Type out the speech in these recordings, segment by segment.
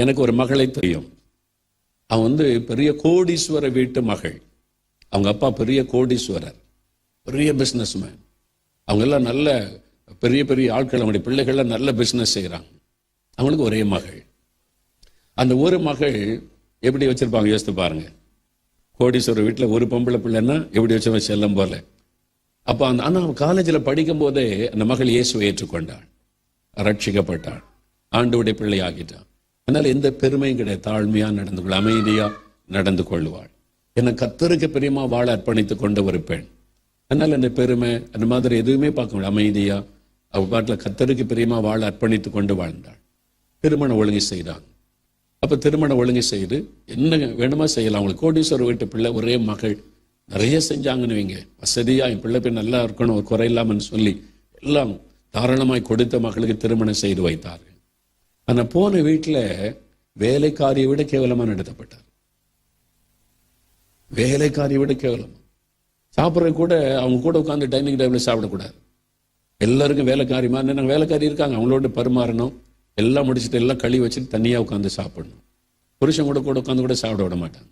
எனக்கு ஒரு மகளை தெரியும். அவன் பெரிய கோடீஸ்வர வீட்டு மகள். அவங்க அப்பா பெரிய கோடீஸ்வரர், பெரிய பிஸ்னஸ்மேன். அவங்க எல்லாம் நல்ல பெரிய பெரிய ஆட்கள், அவங்களுடைய பிள்ளைகள்லாம் நல்ல பிஸ்னஸ் செய்கிறாங்க. அவங்களுக்கு ஒரே மகள். அந்த ஒரு மகள் எப்படி வச்சிருப்பாங்க யோசித்து பாருங்க. கோடீஸ்வரர் வீட்டில் ஒரு பொம்பளை பிள்ளைன்னா எப்படி வச்சவன் செல்லம் போல. அப்போ ஆனால் அவன் காலேஜில் படிக்கும் போதே அந்த மகள் இயேசுவை ஏற்றுக்கொண்டாள், ரட்சிக்கப்பட்டாள், ஆண்டவருடைய பிள்ளை ஆகிட்டான். அதனால் எந்த பெருமையும் கிடையாது. தாழ்மையாக நடந்து கொள்ள, அமைதியாக நடந்து கொள்வாள். என்னை கர்த்தருக்கு பிரியமா வாழ அர்ப்பணித்து கொண்டு ஒரு பெண். அதனால் அந்த பெருமை அந்த மாதிரி எதுவுமே பார்க்க முடியாது. அமைதியாக அவள் பாட்டில் கர்த்தருக்கு பிரியமா வாழ அர்ப்பணித்து கொண்டு வாழ்ந்தாள். திருமணம் ஒழுங்கு செய்தாங்க. அப்போ திருமணம் ஒழுங்கு செய்து என்ன வேணுமா செய்யலாம். அவங்களுக்கு கோடீஸ்வரர் வீட்டு பிள்ளை, ஒரே மகள், நிறைய செஞ்சாங்கன்னு வைங்க. வசதியாக என் பிள்ளை போய் நல்லா இருக்கணும், ஒரு குறை இல்லாமன்னு சொல்லி எல்லாம் தாராளமாய் கொடுத்த மகளுக்கு திருமணம் செய்து வைத்தார்கள். ஆனால் போன வீட்டில் வேலைக்காரியை விட கேவலமாக நடத்தப்பட்டார். வேலைக்காரியை விட கேவலமா. சாப்பிட்றது கூட அவங்க கூட உட்காந்து டைனிங் டேபிள் சாப்பிடக்கூடாது. எல்லாருக்கும் வேலைக்காரி மாதிரி நாங்கள் வேலைக்காரி இருக்காங்க, அவங்களோட பரிமாறணும். எல்லாம் முடிச்சுட்டு எல்லாம் கழுவி வச்சுட்டு தனியாக உட்காந்து சாப்பிடணும். புருஷன் கூட உட்காந்து கூட சாப்பிட விட மாட்டாங்க.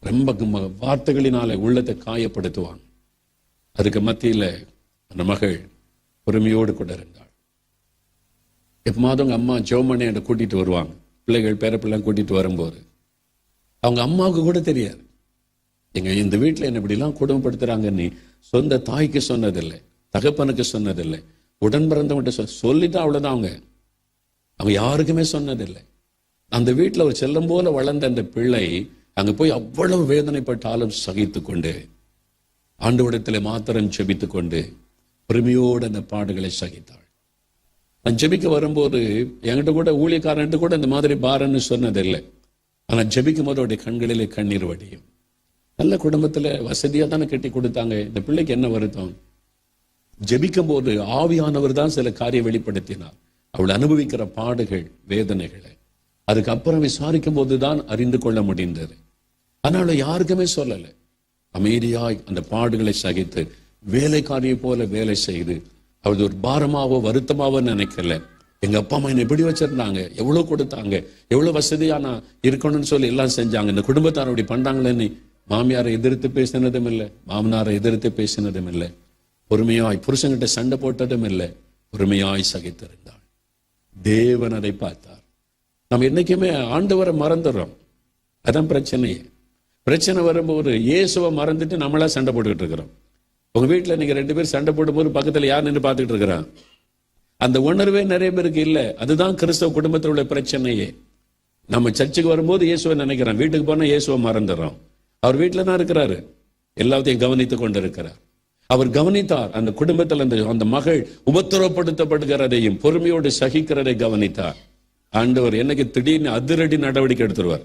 ரொம்ப வார்த்தைகளினால உள்ளத்தை காயப்படுத்துவாங்க. அதுக்கு மத்தியில் அந்த மகள் பொறுமையோடு கூட இருந்தாள். எப்போது அவங்க அம்மா ஜோமனை என்னை கூட்டிட்டு வருவாங்க. பிள்ளைகள் பேரப்பிள்ளை கூட்டிட்டு வரும்போது அவங்க அம்மாவுக்கு கூட தெரியாது இந்த வீட்டில் என்ன இப்படிலாம் குடும்பப்படுத்துறாங்கன்னு. சொந்த தாய்க்கு சொன்னதில்லை, தகப்பனுக்கு சொன்னதில்லை, உடன் பிறந்தவங்கிட்ட சொல்லிட்டு அவ்வளவுதான். அவங்க யாருக்குமே சொன்னதில்லை. அந்த வீட்டில் ஒரு செல்லம் போல வளர்ந்த அந்த பிள்ளை அங்க போய் அவ்வளவு வேதனைப்பட்டாலும் சகித்து கொண்டு ஆண்டவரிடத்தில் மாத்திரம் ஜெபித்து கொண்டு பொறுமையோடு அந்த பாடுகளை சகித்தாள். நான் ஜெபிக்க வரும்போது என்கிட்ட கூட ஊழியக்காரன்ட்டு கூட இந்த மாதிரி பாரன்னு சொன்னதில்லை. ஆனால் ஜெபிக்கும் போது அவருடைய கண்களிலே கண்ணீர் வடியும். நல்ல குடும்பத்தில் வசதியாக தானே கட்டி கொடுத்தாங்க. இந்த பிள்ளைக்கு என்ன வருத்தம்? ஜெபிக்கும் போது ஆவியானவர் தான் சில காரியம் வெளிப்படுத்தினார். அவள் அனுபவிக்கிற பாடுகள், வேதனைகளை அதுக்கப்புறம் விசாரிக்கும் போதுதான் அறிந்து கொள்ள முடிந்தது. ஆனால் யாருக்குமே சொல்லலை. அமைதியாய் அந்த பாடுகளை சகித்து வேலைக்காரியை போல வேலை செய்து அவள் ஒரு பாரமாவோ வருத்தமாவோ நினைக்கல. எங்க அப்பா அம்மா என்ன எப்படி வச்சிருந்தாங்க, எவ்வளவு கொடுத்தாங்க, எவ்வளவு வசதியா நான் இருக்கணும்னு சொல்லி எல்லாம் செஞ்சாங்க. இந்த குடும்பத்தார் அப்படி பண்றாங்களேன்னு மாமியாரை எதிர்த்து பேசினதும் இல்லை, மாமனாரை எதிர்த்து பேசினதும் இல்லை. பொறுமையாய் புருஷன்கிட்ட சண்டை போட்டதும் இல்லை, பொறுமையாய் சகித்திருந்தாள். தேவன் அதை பார்த்தார். நம்ம என்னைக்குமே ஆண்டவரை மறந்துடுறோம். அதான் பிரச்சனையே. பிரச்சனை வரும்போது இயேசுவை மறந்துட்டு நம்மளா சண்டை போட்டுக்கிட்டு இருக்கிறோம். உங்க வீட்டில் நீங்க 2 பேர் சண்டை போடும்போது பக்கத்தில் யார் நின்று பார்த்துக்கிட்டு இருக்கிறான்? அந்த உணர்வே நிறைய பேருக்கு இல்லை. அதுதான் கிறிஸ்தவ குடும்பத்தில் உள்ள பிரச்சனையே. நம்ம சர்ச்சுக்கு வரும்போது இயேசுவை நினைக்கிறோம், வீட்டுக்கு போனா இயேசுவை மறந்துடுறோம். அவர் வீட்டில் தான் இருக்கிறாரு, எல்லாத்தையும் கவனித்துக் கொண்டு இருக்கிறார். அவர் கவனித்தார். அந்த குடும்பத்தில் அந்த மகள் உபத்திரப்படுத்தப்படுகிறதையும் பொறுமையோடு சகிக்கிறதை கவனித்தார். ஆண்டவர் என்னைக்கு திடீர்னு அதிரடி நடவடிக்கை எடுத்துருவார்.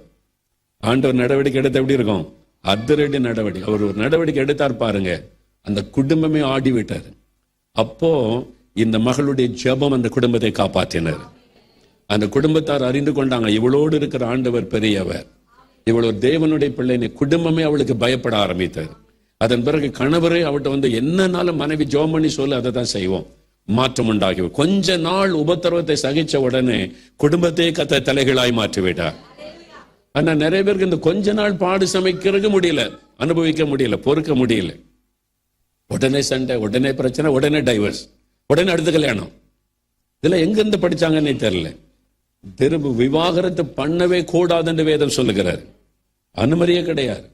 ஆண்டவர் நடவடிக்கை எடுத்த எப்படி இருக்கும்? அதிரடி நடவடிக்கை. அவர் ஒரு நடவடிக்கை எடுத்தார் பாருங்க, அந்த குடும்பமே ஆடி விட்டார். அப்போ இந்த மகளுடைய ஜெபம் அந்த குடும்பத்தை காப்பாற்றினார். அந்த குடும்பத்தார் அறிந்து கொண்டாங்க, இவளோடு இருக்கிற ஆண்டவர் பெரியவர், இவளோட தேவனுடைய பிள்ளை. குடும்பமே அவளுக்கு பயப்பட ஆரம்பித்தார். அதன் பிறகு கணவரே அவட்ட என்னன்னாலும் மனைவி ஜெபம் பண்ணி சொல்லு, அதை தான் செய்வோம். மாற்றம் உண்டாகி கொஞ்ச நாள் உபத்திரவத்தை சகிச்ச உடனே குடும்பத்தை கத்த தலைகளாய் மாற்றிவிட்டார். ஆனா நிறைய பேருக்கு இந்த கொஞ்ச நாள் பாடு சமைக்கிறது முடியல, அனுபவிக்க முடியல, பொறுக்க முடியல. உடனே சண்டை, உடனே பிரச்சனை, உடனே டைவர்ஸ், உடனே அடுத்த கல்யாணம். இதுல எங்கிருந்து படிச்சாங்கன்னே தெரியல. திரும்ப விவாகரத்து பண்ணவே கூடாதுன்னு வேதம் சொல்லுகிறார். அனுமதியே கிடையாது.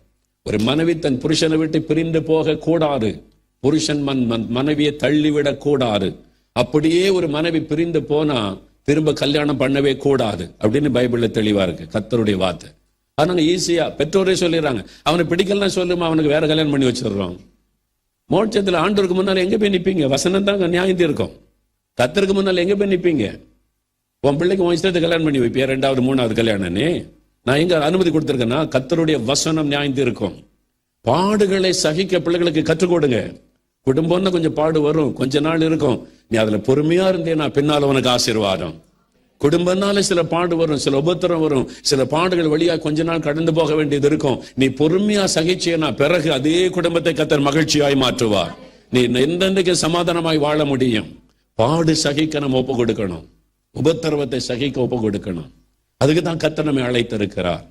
ஒரு மனைவி தன் புருஷனை விட்டு பிரிந்து போக கூடாது. புருஷன் மனைவியை தள்ளிவிடக் கூடாது. அப்படியே ஒரு மனைவி பிரிந்து போனா திரும்ப கல்யாணம் பண்ணவே கூடாது அப்படின்னு பைபிள்ல தெளிவா இருக்கு, கர்த்தருடைய வார்த்தை. ஆனா ஈஸியா பெற்றோரே சொல்லிடுறாங்க, அவனை பிடிக்கலாம் சொல்லுமா, அவனுக்கு வேற கல்யாணம் பண்ணி வச்சிடுறோம். மோட்சத்துல ஆண்டவருக்கு முன்னால எங்க போய் நிப்பீங்க? வசனம் தான் நியாயம் இருக்கும். கர்த்தருக்கு முன்னால எங்க போய் நிப்பீங்க? உன் பிள்ளைக்கு உன் இஷ்டத்தை கல்யாணம் பண்ணி வைப்பியா? 2வது 3வது கல்யாணம்னே நான் எங்க அனுமதி கொடுத்திருக்கேன்னா? கர்த்தருடைய வசனம் நியாயம் இருக்கும். பாடுகளை சகிக்க பிள்ளைகளுக்கு கற்றுக் கொடுங்க. குடும்பம்னு கொஞ்சம் பாடு வரும், கொஞ்ச நாள் இருக்கும். நீ அதுல பொறுமையா இருந்தேன்னா பின்னால உனக்கு ஆசீர்வாதம். குடும்பம்னால சில பாடு வரும், சில உபத்திரம் வரும், சில பாடுகள் வழியா கொஞ்ச நாள் கடந்து போக வேண்டியது இருக்கும். நீ பொறுமையா சகிச்சேனா பிறகு அதே குடும்பத்தை கர்த்தர் மகிழ்ச்சியாய் மாற்றுவார். நீ எந்தெந்தைக்கு சமாதானமாய் வாழ முடியும். பாடு சகிக்க நம்ம ஒப்பு கொடுக்கணும், உபத்திரவத்தை சகிக்க ஒப்பு கொடுக்கணும். அதுக்கு தான் கர்த்தர் நம்மை அழைத்திருக்கிறார்.